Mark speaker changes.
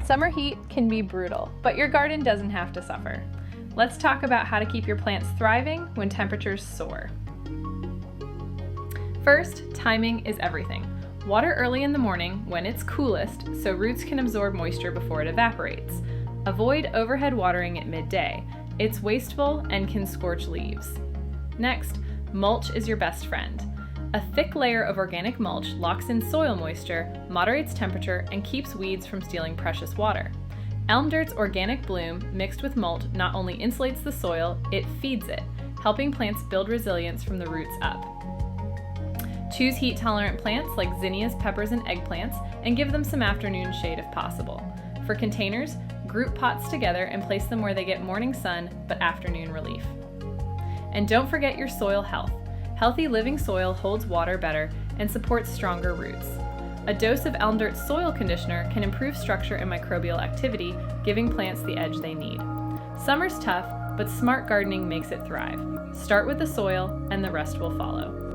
Speaker 1: Summer heat can be brutal, but your garden doesn't have to suffer. Let's talk about how to keep your plants thriving when temperatures soar. First, timing is everything. Water early in the morning when it's coolest so roots can absorb moisture before it evaporates. Avoid overhead watering at midday. It's wasteful and can scorch leaves. Next, mulch is your best friend. A thick layer of organic mulch locks in soil moisture, moderates temperature, and keeps weeds from stealing precious water. Elm dirt's organic bloom mixed with mulch not only insulates the soil, it feeds it, helping plants build resilience from the roots up. Choose heat-tolerant plants like zinnias, peppers, and eggplants, and give them some afternoon shade if possible. For containers, group pots together and place them where they get morning sun but afternoon relief. And don't forget your soil health. Healthy living soil holds water better and supports stronger roots. A dose of elm dirt soil conditioner can improve structure and microbial activity, giving plants the edge they need. Summer's tough, but smart gardening makes it thrive. Start with the soil and the rest will follow.